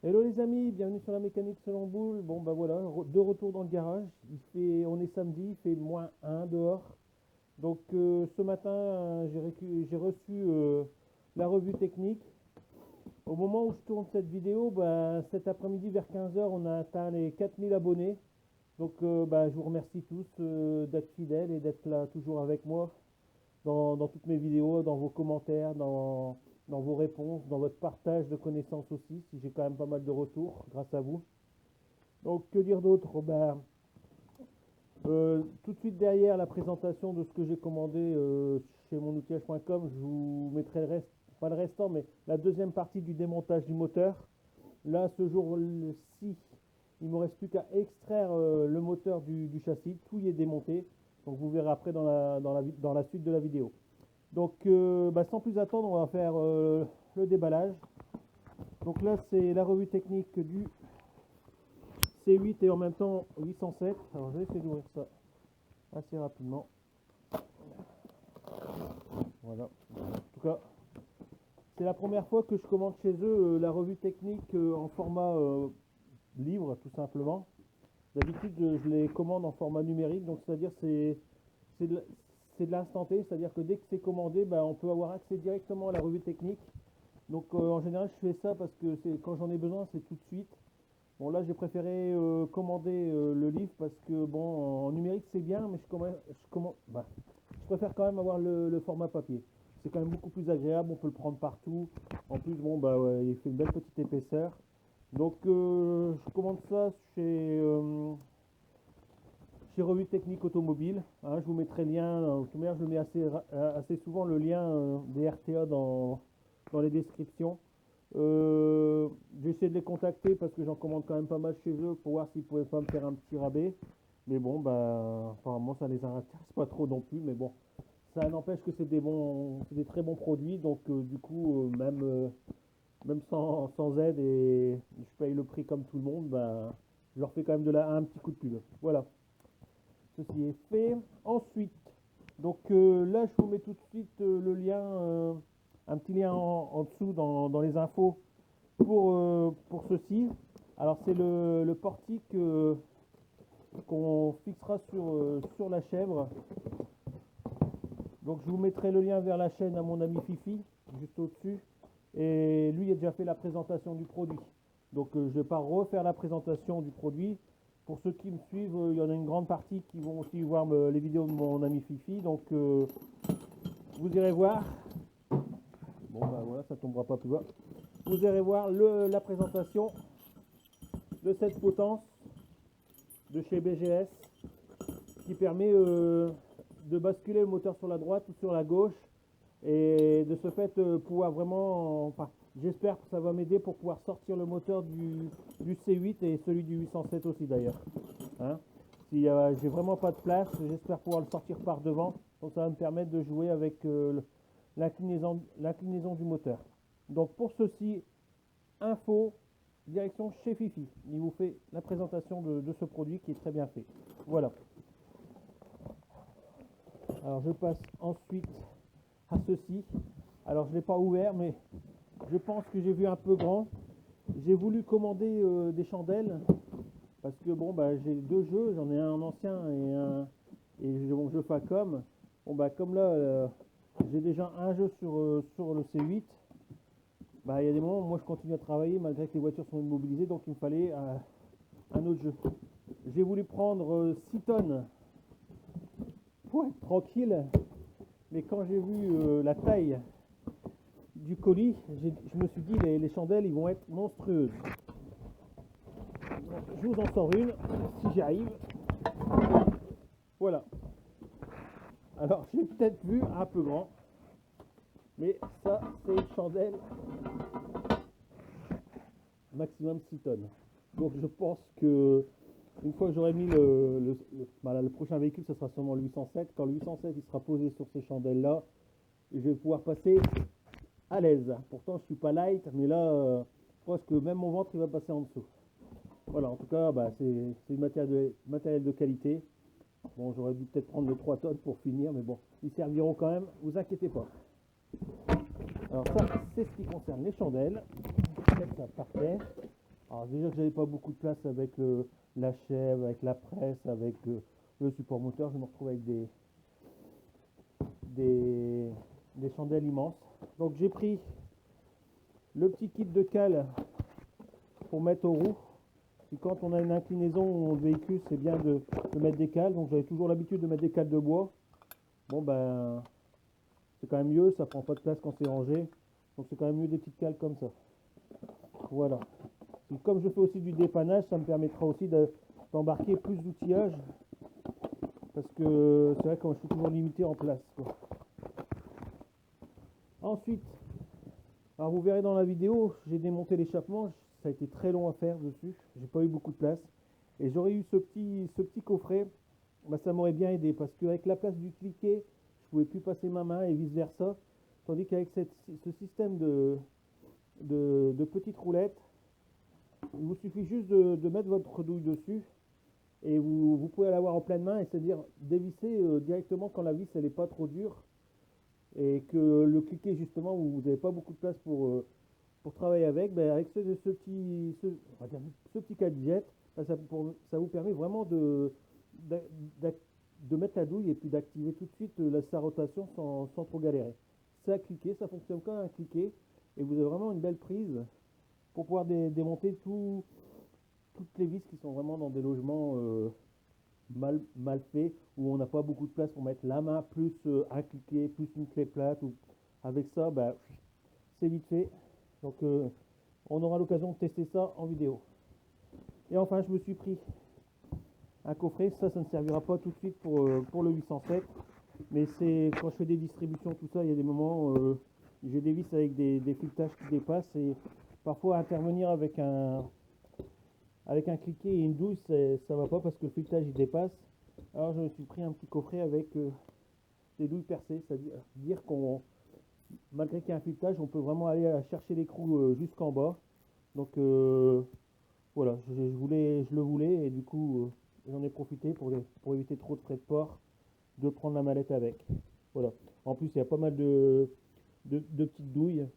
Hello les amis, bienvenue sur la mécanique selon boule. Bon bah voilà, de retour dans le garage. On est samedi, il fait -1 dehors. Donc ce matin, j'ai reçu la revue technique. Au moment où je tourne cette vidéo, bah, cet après-midi vers 15 heures, on a atteint les 4000 abonnés. Donc bah, je vous remercie tous d'être fidèles et d'être là toujours avec moi dans toutes mes vidéos, dans vos commentaires, dans vos réponses, dans votre partage de connaissances aussi, si j'ai quand même pas mal de retours grâce à vous. Donc que dire d'autre? Tout de suite derrière la présentation de ce que j'ai commandé chez monoutillage.com, je vous mettrai le reste, pas le restant, mais la deuxième partie du démontage du moteur. Là, ce jour-ci, il ne me reste plus qu'à extraire le moteur du châssis, tout y est démonté. Donc vous verrez après dans la suite de la vidéo. Donc bah, sans plus attendre, on va faire le déballage. Donc là, c'est la revue technique du C8 et en même temps 807. Alors je vais essayer d'ouvrir ça assez rapidement. Voilà. En tout cas, c'est la première fois que je commande chez eux la revue technique en format livre, tout simplement. D'habitude, je les commande en format numérique, donc c'est-à-dire c'est de, c'est de l'instant T, c'est-à-dire que dès que c'est commandé, bah, on peut avoir accès directement à la revue technique. Donc en général, je fais ça parce que quand j'en ai besoin, c'est tout de suite. Bon là, j'ai préféré commander le livre parce que bon, en numérique c'est bien, mais je préfère quand même avoir le format papier. C'est quand même beaucoup plus agréable, on peut le prendre partout. En plus, bon bah ouais, il fait une belle petite épaisseur. Donc je commande ça chez Revue Technique Automobile. Hein, je vous mettrai le lien, tout manière, je mets assez souvent le lien des RTA dans les descriptions. J'ai essayé de les contacter parce que j'en commande quand même pas mal chez eux pour voir s'ils pouvaient pas me faire un petit rabais. Mais bon, bah, apparemment ça les intéresse pas trop non plus. Mais bon, ça n'empêche que c'est des très bons produits. Donc du coup, même sans aide et je paye le prix comme tout le monde, bah, je leur fais quand même un petit coup de pub. Voilà, ceci est fait. Ensuite, donc là, je vous mets tout de suite le lien, un petit lien en dessous dans les infos pour ceci. Alors c'est le portique qu'on fixera sur la chèvre. Donc je vous mettrai le lien vers la chaîne à mon ami Fifi, juste au-dessus. Et lui a déjà fait la présentation du produit. Donc je ne vais pas refaire la présentation du produit. Pour ceux qui me suivent, il y en a une grande partie qui vont aussi voir les vidéos de mon ami Fifi. Donc vous irez voir. Bon bah voilà, ça tombera pas plus bas. Vous irez voir la présentation de cette potence de chez BGS qui permet de basculer le moteur sur la droite ou sur la gauche et de ce fait pouvoir vraiment, enfin j'espère que ça va m'aider pour pouvoir sortir le moteur du C8 et celui du 807 aussi d'ailleurs. Hein, si j'ai vraiment pas de place, j'espère pouvoir le sortir par devant, donc ça va me permettre de jouer avec l'inclinaison du moteur. Donc pour ceci, info, direction chez Fifi. Il vous fait la présentation de ce produit qui est très bien fait. Voilà. Alors je passe ensuite à ceci. Alors je ne l'ai pas ouvert, mais je pense que j'ai vu un peu grand. J'ai voulu commander des chandelles parce que bon bah j'ai deux jeux, j'en ai un ancien et mon jeu Facom. Bon bah comme là j'ai déjà un jeu sur le C8. Bah, il y a des moments où moi je continue à travailler malgré que les voitures sont immobilisées, donc il me fallait un autre jeu. J'ai voulu prendre 6 tonnes pour être tranquille, mais quand j'ai vu la taille du colis, je me suis dit les chandelles ils vont être monstrueuses. Donc, je vous en sors une, si j'y arrive. Voilà. Alors j'ai peut-être vu un peu grand, mais ça c'est une chandelle maximum 6 tonnes. Donc je pense que une fois que j'aurai mis le prochain véhicule, ce sera sûrement le 807. Quand le 807 il sera posé sur ces chandelles là, je vais pouvoir passer à l'aise. Pourtant je suis pas light, mais là je pense que même mon ventre il va passer en dessous. Voilà, en tout cas bah, c'est du matériel de qualité. Bon, j'aurais dû peut-être prendre le 3 tonnes pour finir, mais bon, ils serviront quand même, vous inquiétez pas. Alors ça, c'est ce qui concerne les chandelles. Je vais mettre ça par terre. Alors déjà que j'avais pas beaucoup de place avec la chèvre, avec la presse, avec le support moteur, je me retrouve avec des, des chandelles immenses. Donc j'ai pris le petit kit de cale pour mettre aux roues. Et quand on a une inclinaison de véhicule, c'est bien de mettre des cales. Donc j'avais toujours l'habitude de mettre des cales de bois. Bon ben, c'est quand même mieux, ça prend pas de place quand c'est rangé. Donc c'est quand même mieux des petites cales comme ça. Voilà. Et comme je fais aussi du dépannage, ça me permettra aussi d'embarquer plus d'outillage. Parce que c'est vrai que je suis toujours limité en place, quoi. Ensuite, alors vous verrez dans la vidéo, j'ai démonté l'échappement. Ça a été très long à faire dessus. J'ai pas eu beaucoup de place. Et j'aurais eu ce petit coffret, bah, ça m'aurait bien aidé. Parce qu'avec la place du cliquet, je pouvais plus passer ma main et vice versa. Tandis qu'avec ce système de petites roulettes, il vous suffit juste de mettre votre douille dessus et vous pouvez l'avoir en pleine main, et c'est-à-dire dévisser directement quand la vis elle n'est pas trop dure et que le cliquet justement où vous n'avez pas beaucoup de place pour travailler avec, ben avec on va dire, ce petit gadget, ben ça vous permet vraiment de mettre la douille et puis d'activer tout de suite sa rotation sans trop galérer. C'est à cliquer, ça fonctionne comme un cliquet et vous avez vraiment une belle prise pour pouvoir démonter toutes les vis qui sont vraiment dans des logements mal faits, où on n'a pas beaucoup de place pour mettre la main, plus un cliquet, plus une clé plate. Avec ça, bah, c'est vite fait. Donc on aura l'occasion de tester ça en vidéo. Et enfin, je me suis pris un coffret. Ça ne servira pas tout de suite pour le 807. Mais c'est quand je fais des distributions, tout ça, il y a des moments où j'ai des vis avec des filetages qui dépassent. Et parfois intervenir avec un cliquet et une douille, ça va pas parce que le filetage il dépasse. Alors je me suis pris un petit coffret avec des douilles percées, c'est-à-dire qu'on, malgré qu'il y ait un filetage, on peut vraiment aller chercher l'écrou jusqu'en bas. Donc voilà, je le voulais et du coup j'en ai profité pour éviter trop de frais de port, de prendre la mallette avec. Voilà. En plus il y a pas mal de petites douilles,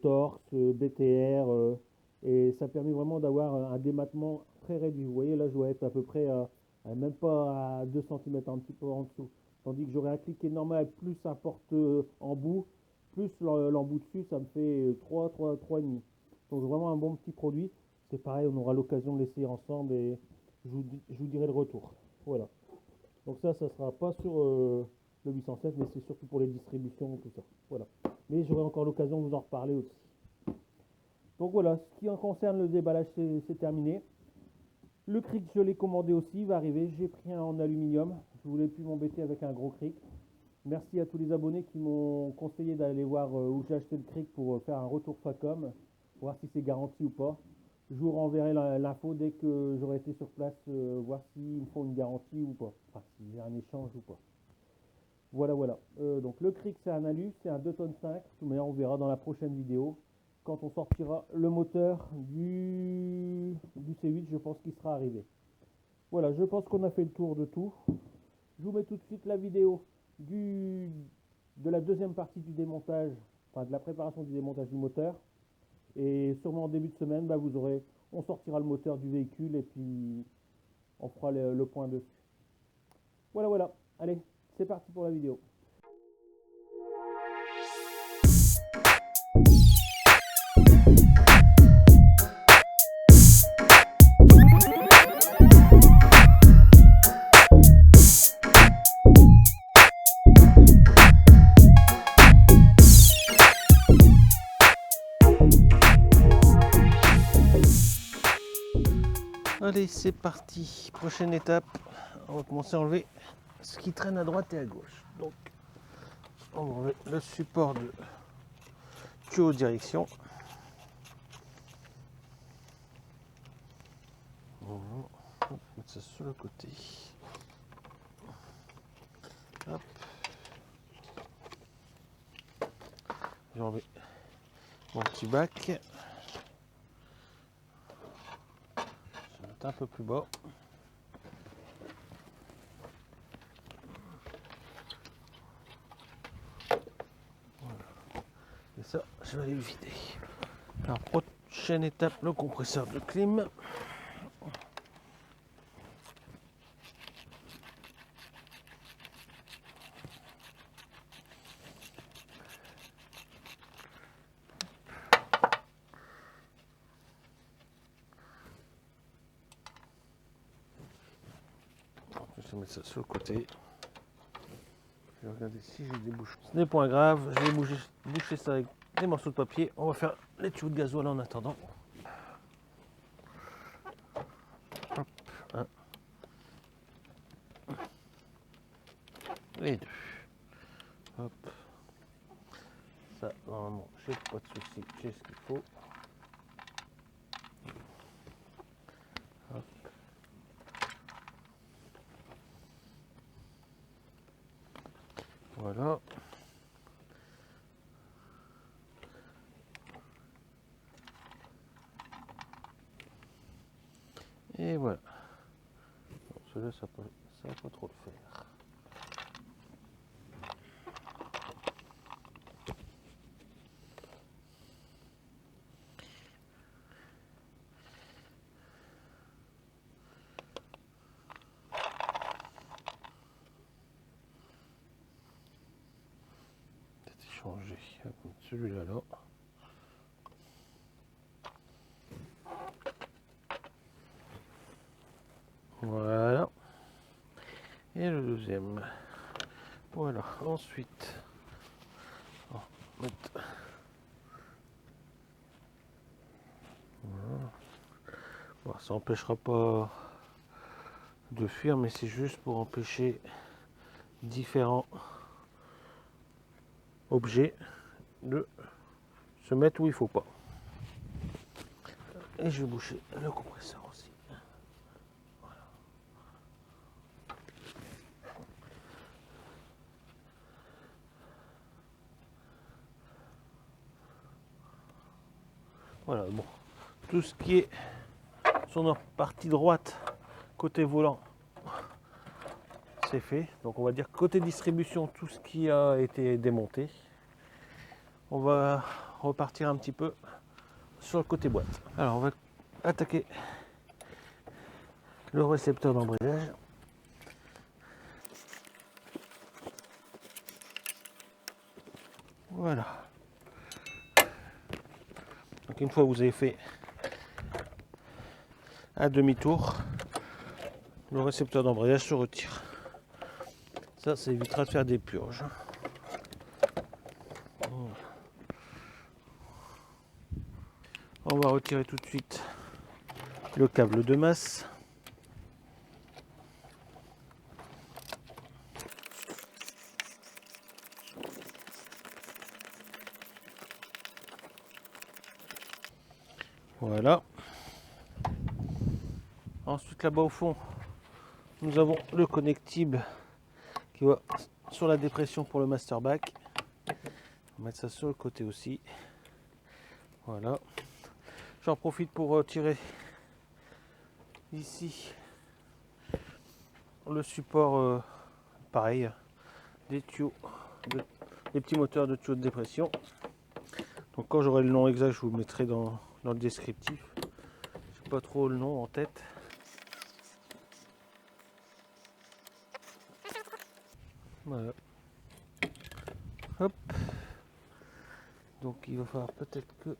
torx, BTR, et ça permet vraiment d'avoir un démattement très réduit. Vous voyez là je dois être à peu près à même pas à 2 cm, un petit peu en dessous. Tandis que j'aurais un cliquet normal plus un porte embout, plus l'embout dessus, ça me fait 3,5. Donc vraiment un bon petit produit. C'est pareil, on aura l'occasion de l'essayer ensemble et je vous dirai le retour. Voilà. Donc ça sera pas sur le 807, mais c'est surtout pour les distributions, tout ça. Voilà. Mais j'aurai encore l'occasion de vous en reparler aussi. Donc voilà, ce qui en concerne le déballage, c'est terminé. Le cric, je l'ai commandé aussi, il va arriver. J'ai pris un en aluminium. Je voulais plus m'embêter avec un gros cric. Merci à tous les abonnés qui m'ont conseillé d'aller voir où j'ai acheté le cric pour faire un retour Facom, voir si c'est garanti ou pas. Je vous renverrai l'info dès que j'aurai été sur place, voir s'ils me font une garantie ou pas. Enfin, s'il y a un échange ou pas. Voilà, voilà. Donc le cric, c'est un alu, c'est un 2,5 tonnes. De toute manière, on verra dans la prochaine vidéo. Quand on sortira le moteur du C8, je pense qu'il sera arrivé. Voilà, je pense qu'on a fait le tour de tout. Je vous mets tout de suite la vidéo de la deuxième partie du démontage, enfin de la préparation du démontage du moteur. Et sûrement en début de semaine, bah, on sortira le moteur du véhicule et puis on fera le point dessus. Voilà, voilà. Allez, c'est parti pour la vidéo. Allez, c'est parti. Prochaine étape, on va commencer à enlever ce qui traîne à droite et à gauche. Donc, on va enlever le support de tuyau direction. On va mettre ça sur le côté. Hop. Je vais enlever mon petit bac. Je vais mettre un peu plus bas. Voilà. Et ça, je vais aller le vider. Alors, Prochaine étape, le compresseur de clim. Je vais mettre ça sur le côté. Je vais regarder si j'ai des bouchons. Ce n'est point grave, je vais boucher ça avec des morceaux de papier. On va faire les tuyaux de gasoil en attendant. Hop, un. Et deux. Hop. Ça, normalement, j'ai pas de souci, j'ai ce qu'il faut. Hop. Voilà. Et voilà. Celui-là, ça va pas trop le faire. Peut-être changer celui-là là. Voilà. Et le deuxième. Voilà. Ensuite, on va mettre. Voilà. Bon, ça n'empêchera pas de fuir, mais c'est juste pour empêcher différents objets de se mettre où il faut pas. Et je vais boucher le compresseur aussi. Voilà, bon. Tout ce qui est sur notre partie droite, côté volant, c'est fait. Donc on va dire côté distribution, tout ce qui a été démonté. On va repartir un petit peu sur le côté boîte. Alors on va attaquer le récepteur d'embrayage. Voilà. Donc une fois que vous avez fait un demi-tour, le récepteur d'embrayage se retire. Ça évitera de faire des purges. On va retirer tout de suite le câble de masse. Voilà. Ensuite, là-bas au fond, nous avons le connectible qui va sur la dépression pour le master back. On va mettre ça sur le côté aussi. Voilà. J'en profite pour retirer ici le support pareil des tuyaux, des petits moteurs de tuyaux de dépression. Donc quand j'aurai le nom exact, je vous le mettrai dans le descriptif. J'ai pas trop le nom en tête. Voilà. Hop. Donc il va falloir peut-être que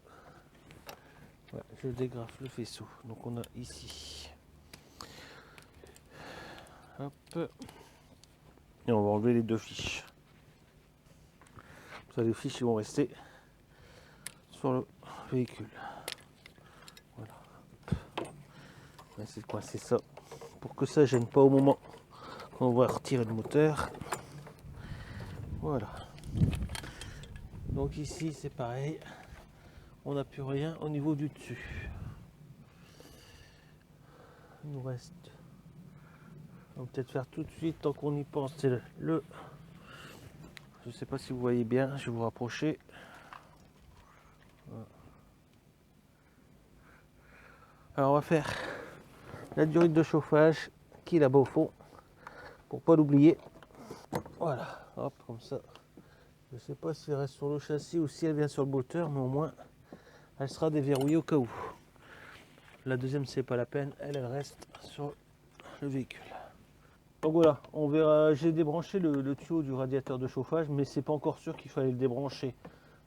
je dégrafe le faisceau. Donc on a ici. Hop. Et on va enlever les deux fiches. Ça, les fiches ils vont rester sur le véhicule. Voilà. On va essayer de coincer ça pour que ça gêne pas au moment qu'on va retirer le moteur. Voilà. Donc ici c'est pareil. On n'a plus rien au niveau du dessus. Il nous reste. On va peut-être faire tout de suite tant qu'on y pense. C'est le. Je ne sais pas si vous voyez bien. Je vais vous rapprocher. Voilà. Alors on va faire la durite de chauffage qui est là-bas au fond pour pas l'oublier. Voilà. Hop comme ça. Je ne sais pas si elle reste sur le châssis ou si elle vient sur le moteur, mais au moins elle sera déverrouillée au cas où. La deuxième, c'est pas la peine, elle reste sur le véhicule. Donc voilà, on verra. J'ai débranché le tuyau du radiateur de chauffage, mais c'est pas encore sûr qu'il fallait le débrancher.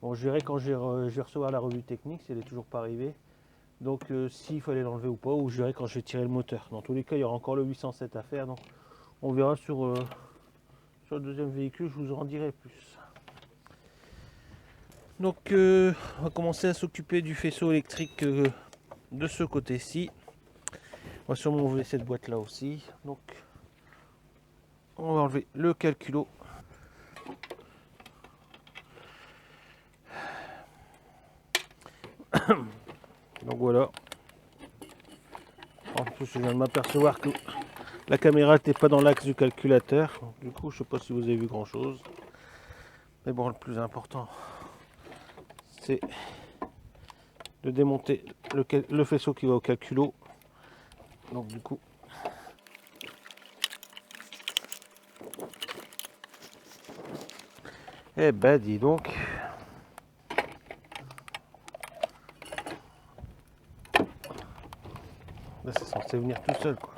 Bon, je verrai quand je vais recevoir la revue technique, si elle n'est toujours pas arrivée. Donc s'il fallait l'enlever ou pas, ou je verrai quand je vais tirer le moteur. Dans tous les cas, il y aura encore le 807 à faire, donc on verra sur le deuxième véhicule, je vous en dirai plus. Donc on va commencer à s'occuper du faisceau électrique de ce côté-ci. On va sûrement enlever cette boîte là aussi. Donc on va enlever le calculo. Donc voilà. En plus, je viens de m'apercevoir que la caméra n'était pas dans l'axe du calculateur. Du coup, je ne sais pas si vous avez vu grand chose. Mais bon, le plus important, c'est de démonter le faisceau qui va au calculo. Donc du coup, eh ben dis donc. Là, c'est censé venir tout seul, quoi.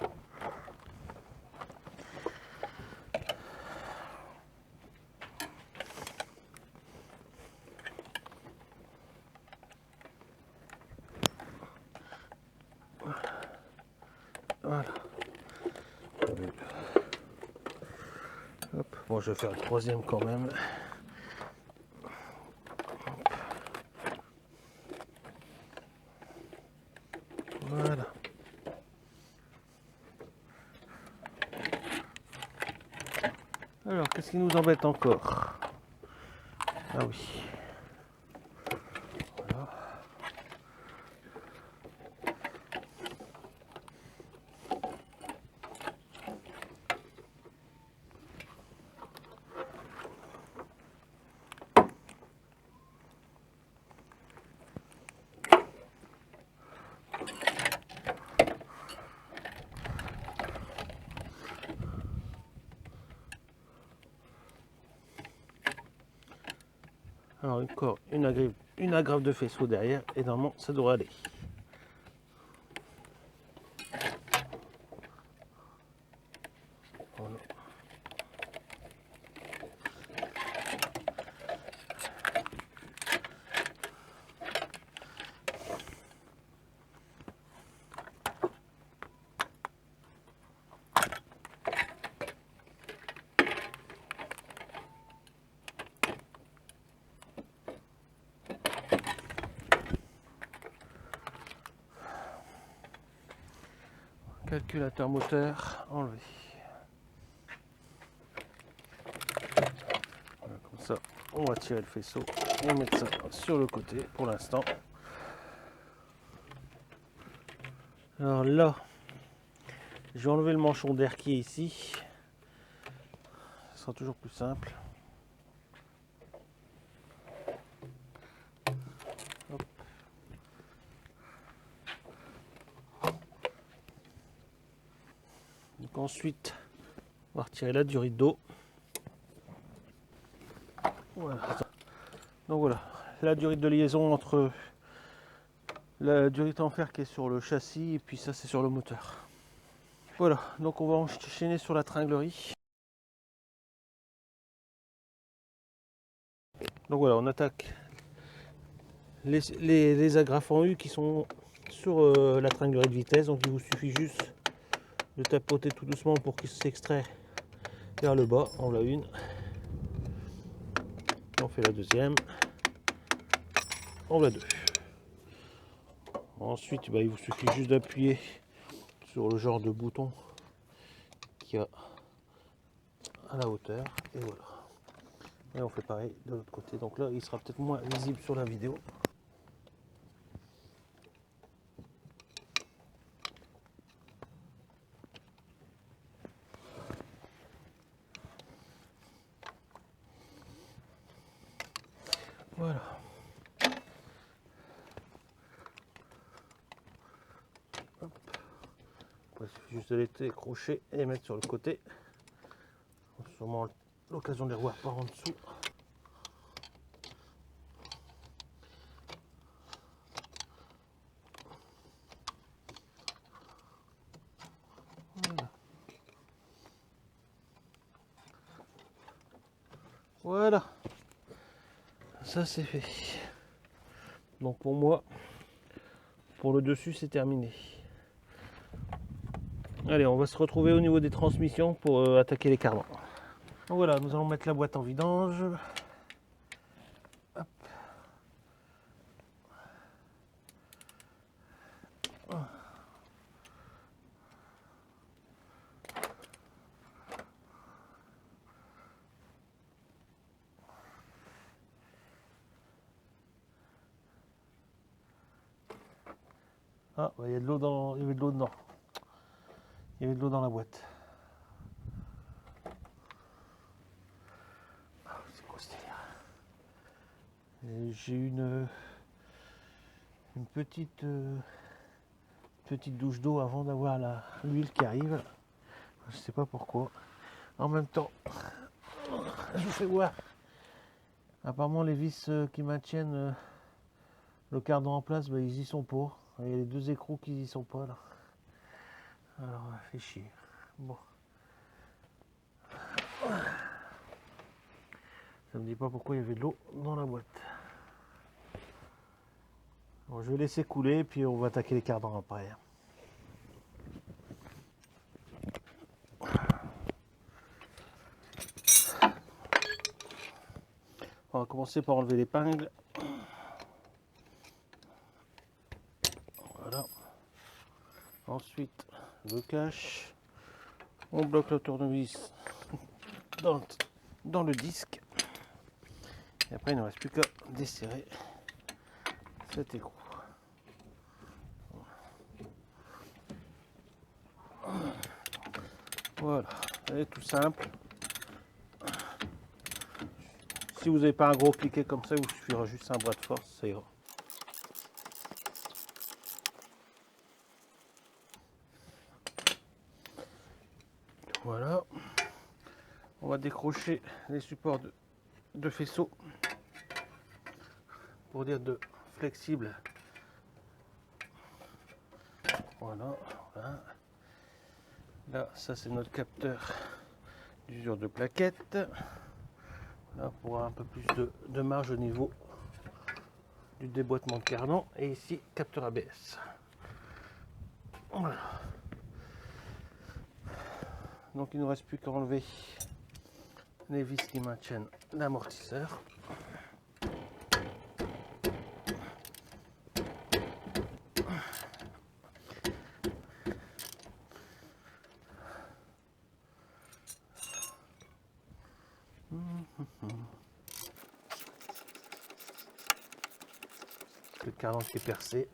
Voilà. Hop. Bon, je vais faire le troisième quand même. Voilà. Alors, qu'est-ce qui nous embête encore? Ah oui. Voilà. Alors encore une agrafe de faisceau derrière et normalement ça devrait aller. Voilà. Calculateur moteur enlevé. Voilà, comme ça, on va tirer le faisceau et mettre ça sur le côté pour l'instant. Alors là, je vais enlever le manchon d'air qui est ici. Ce sera toujours plus simple. Hop. Donc ensuite, on va retirer la durite d'eau. Voilà. Donc voilà, la durite de liaison entre la durite en fer qui est sur le châssis et puis ça c'est sur le moteur. Voilà, donc on va enchaîner sur la tringlerie. Donc voilà, on attaque les agrafes en U qui sont sur la tringlerie de vitesse. Donc il vous suffit juste de tapoter tout doucement pour qu'il s'extrait vers le bas. On l'a une. On fait la deuxième. On l'a deux. Ensuite, il vous suffit juste d'appuyer sur le genre de bouton qu'il y a à la hauteur. Et voilà. Et on fait pareil de l'autre côté. Donc là, il sera peut-être moins visible sur la vidéo. Voilà. Hop. Il suffit juste de les décrocher et les mettre sur le côté. On a sûrement l'occasion de les revoir par en dessous. Voilà, ça c'est fait. Donc pour moi, pour le dessus c'est terminé. Allez, on va se retrouver au niveau des transmissions pour attaquer les cardans. Donc voilà, nous allons mettre la boîte en vidange. Hop. Ah, bah, il y a de l'eau dans, il y avait de l'eau dedans. Il y avait de l'eau dans la boîte. Ah, c'est quoi ce délire? J'ai une petite douche d'eau avant d'avoir l'huile qui arrive. Je sais pas pourquoi. En même temps, je vous fais voir. Apparemment, les vis qui maintiennent le cardan en place, bah, ils y sont pas. Il y a les deux écrous qui y sont pas là. Alors, fait chier. Bon. Ça me dit pas pourquoi il y avait de l'eau dans la boîte. Bon, je vais laisser couler puis on va attaquer les cardans après. On va commencer par enlever l'épingle. Voilà. Ensuite, le cache. On bloque le tournevis dans le disque. Et après, il ne reste plus qu'à desserrer cet écrou. Voilà, c'est tout simple. Si vous n'avez pas un gros cliquet comme ça, il vous suffira juste un bras de force, ça ira. Voilà. On va décrocher les supports de faisceau pour dire de flexible. Voilà, voilà. Là, ça c'est notre capteur d'usure de plaquettes. Là, pour avoir un peu plus de marge au niveau du déboîtement de cardan. Et ici, capteur ABS. Voilà. Donc il ne nous reste plus qu'à enlever les vis qui maintiennent l'amortisseur. Le cardan qui est percé.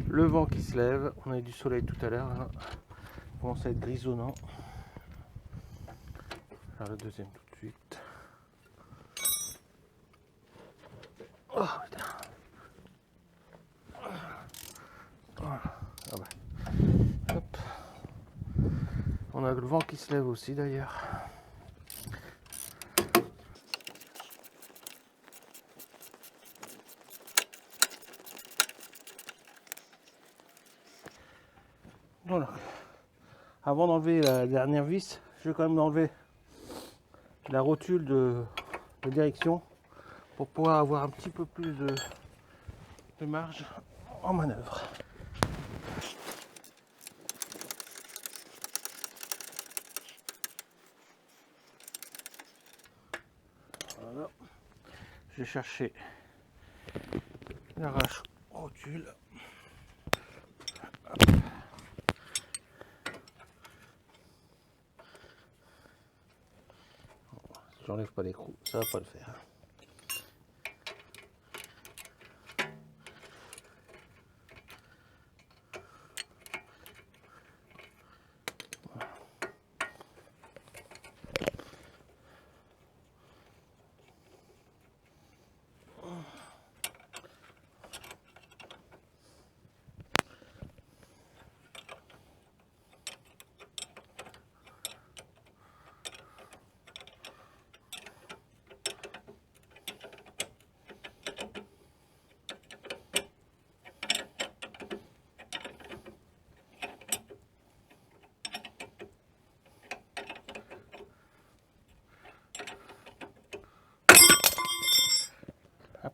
Le vent qui se lève. On a eu du soleil tout à l'heure. Hein. Il commence à être grisonnant. Alors le deuxième tout de suite. Oh putain. Voilà. Ah bah. Hop. On a le vent qui se lève aussi d'ailleurs. Voilà. Avant d'enlever la dernière vis, je vais quand même enlever la rotule de direction pour pouvoir avoir un petit peu plus de marge en manœuvre. Voilà. J'ai cherché l'arrache rotule. J'enlève pas l'écrou, ça va pas le faire.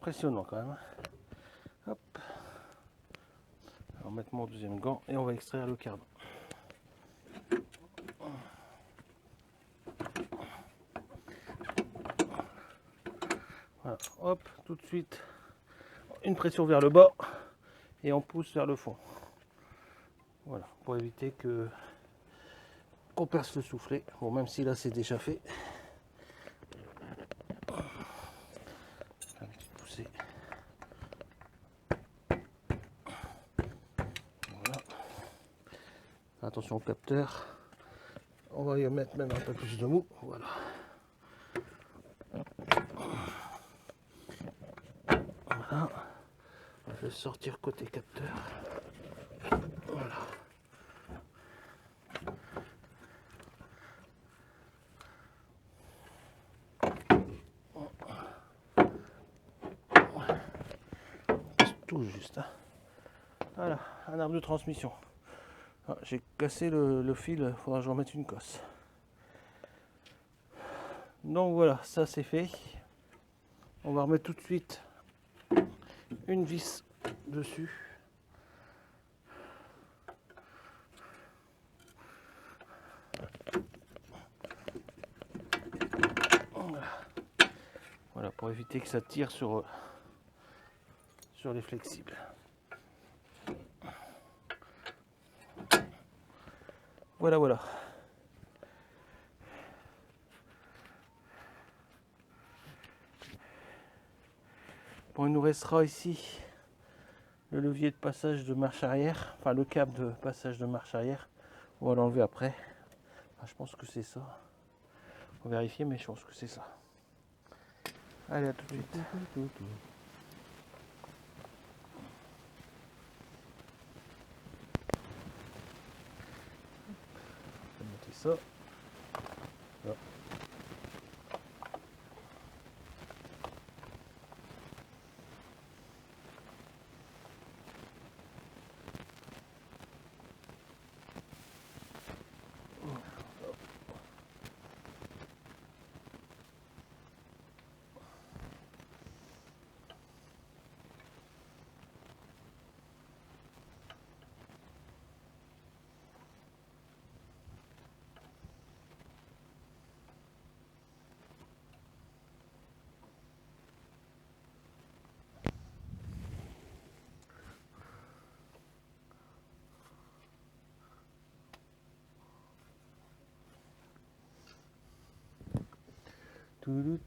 impressionnant quand même. Hop. Alors mettre mon deuxième gant et on va extraire le cardan. Voilà, hop, tout de suite, une pression vers le bas et on pousse vers le fond. Voilà, pour éviter qu'on perce le soufflet. Bon, même si là c'est déjà fait. Une petite poussée. Voilà. Attention au capteur. On va y mettre même un peu plus de mou. Voilà. Voilà. Je vais sortir côté capteur. Voilà. Tout juste. Hein. Voilà, un arbre de transmission. Ah, j'ai cassé le fil, il faudra que je remette une cosse. Donc voilà, ça c'est fait. On va remettre tout de suite une vis dessus. Voilà, pour éviter que ça tire sur les flexibles. Voilà, voilà. Bon, il nous restera ici le levier de passage de marche arrière, enfin le câble de passage de marche arrière. On va l'enlever après. Enfin, je pense que c'est ça. On va vérifier, mais je pense que c'est ça. Allez, à tout de suite. Je vais monter ça. Là.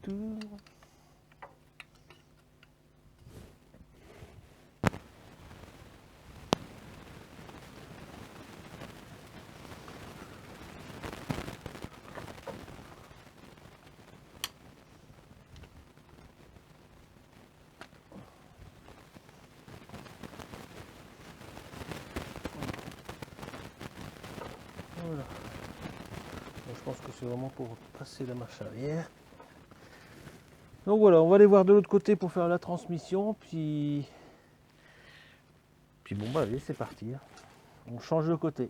Tout. Voilà. Donc, je pense que c'est vraiment pour passer la marche arrière. Donc voilà, on va aller voir de l'autre côté pour faire la transmission, puis bon bah allez, c'est parti. On change de côté.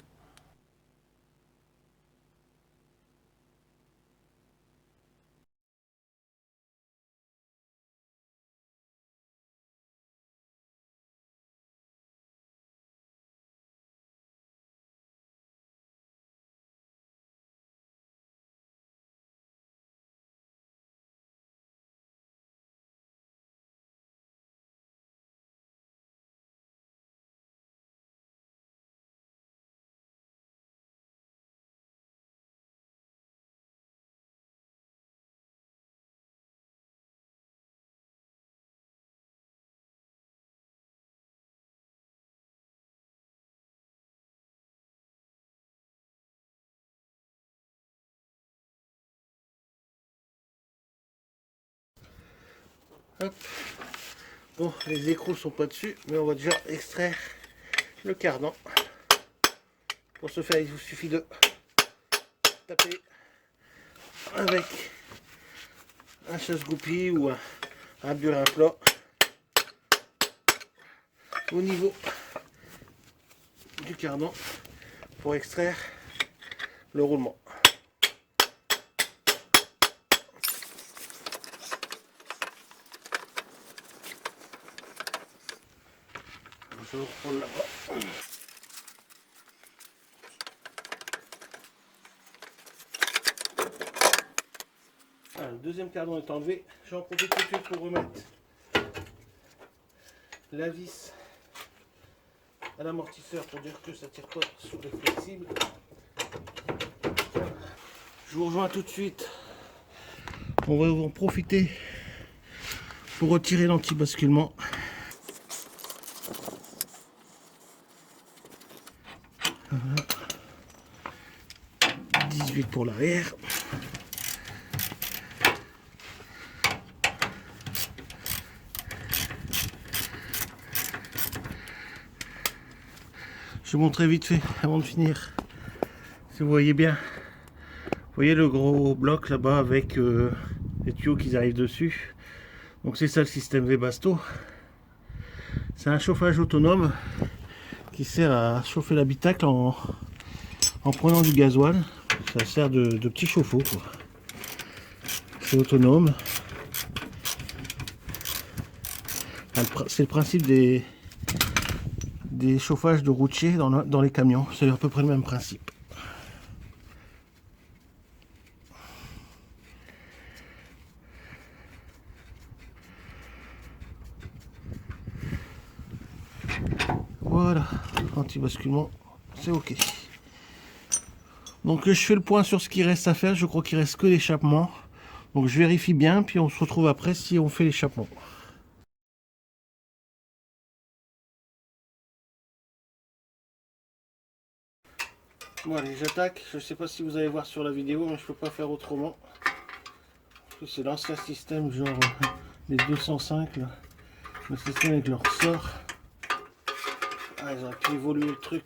Hop. Bon, les écrous sont pas dessus, mais on va déjà extraire le cardan. Pour ce faire, il vous suffit de taper avec un chasse-goupille ou un burin plat au niveau du cardan pour extraire le roulement. Je vais reprendre là-bas. Voilà, le deuxième cadran est enlevé. J'en profite tout de suite pour remettre la vis à l'amortisseur pour dire que ça tire pas sur les flexibles. Je vous rejoins tout de suite. On va en profiter pour retirer l'anti-basculement. Voilà. 18 pour l'arrière. Je vais montrer vite fait avant de finir. Si vous voyez bien, vous voyez le gros bloc là-bas avec les tuyaux qui arrivent dessus. Donc c'est ça le système Webasto. C'est un chauffage autonome qui sert à chauffer l'habitacle en prenant du gasoil. Ça sert de petit chauffe-eau. C'est autonome. C'est le principe des chauffages de routiers dans les camions. C'est à peu près le même principe. Voilà, anti-basculement, c'est ok. Donc je fais le point sur ce qui reste à faire. Je crois qu'il reste que l'échappement. Donc je vérifie bien, puis on se retrouve après si on fait l'échappement. Bon allez, j'attaque. Je sais pas si vous allez voir sur la vidéo, mais je peux pas faire autrement. C'est l'ancien système, genre les 205 là. Le système avec leur ressort. Ah, ils ont pu évoluer le truc.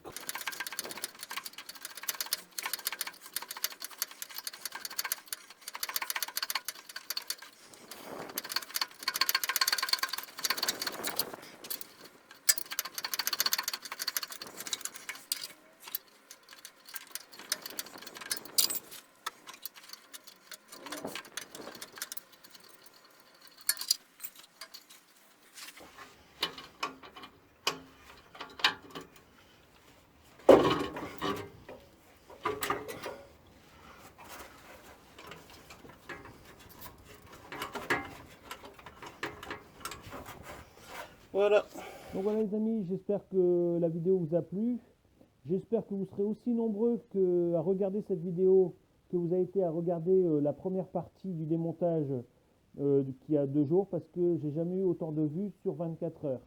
Voilà. Donc voilà les amis, j'espère que la vidéo vous a plu. J'espère que vous serez aussi nombreux à regarder cette vidéo que vous avez été à regarder la première partie du démontage qui a 2 jours, parce que j'ai jamais eu autant de vues sur 24 heures.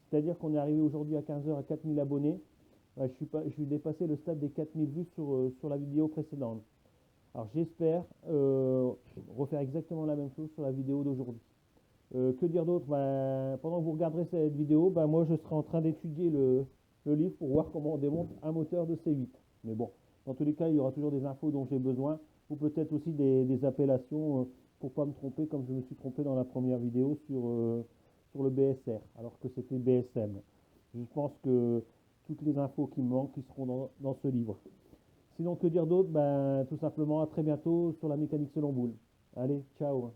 C'est-à-dire qu'on est arrivé aujourd'hui à 15 h à 4000 abonnés. Je suis dépassé le stade des 4000 vues sur la vidéo précédente. Alors j'espère refaire exactement la même chose sur la vidéo d'aujourd'hui. Que dire d'autre? Pendant que vous regarderez cette vidéo, moi je serai en train d'étudier le livre pour voir comment on démonte un moteur de C8. Mais bon, dans tous les cas, il y aura toujours des infos dont j'ai besoin, ou peut-être aussi des appellations pour ne pas me tromper, comme je me suis trompé dans la première vidéo sur le BSR, alors que c'était BSM. Je pense que toutes les infos qui me manquent qui seront dans ce livre. Sinon, que dire d'autre? Tout simplement à très bientôt sur la mécanique selon boule. Allez, ciao.